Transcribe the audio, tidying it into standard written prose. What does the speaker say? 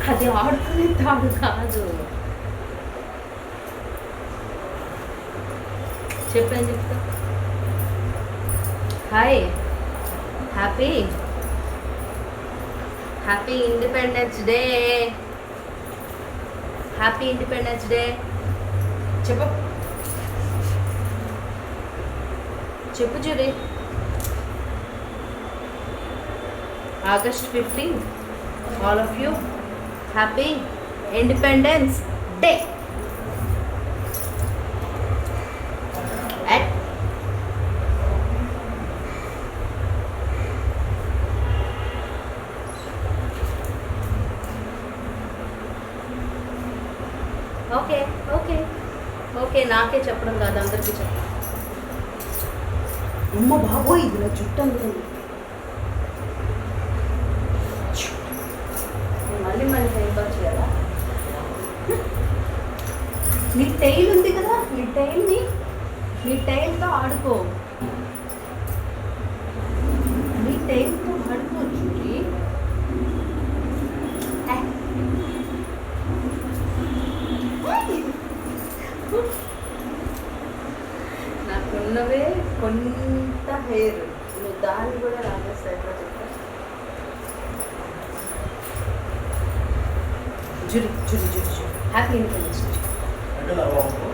అది ఆడుకునే తాడు కాదు. చెప్పాను చెప్తా. Hi, happy happy Independence day. Happy Independence day చెప్పు చెప్పు జూరి. August 15th, all of you, happy Independence Day. At okay, okay, okay. నాకే చెప్పడం కాదు, అందరికీ చెప్పడం. అమ్మ బాబోయ్, ఇది నా చుట్టూ అందుకుంది. మళ్ళీ మళ్ళీ టైం పాస్ చేయాలా? నీ టైల్ ఉంది కదా, నీ టైల్తో ఆడుకో. నీ టైల్తో ఆడుకో చూడి. నాకున్నవే కొంత హెయిర్, నువ్వు దాన్ని కూడా రాగేస్తాయి. జురి జురి జురి జురి. Happy Independence day.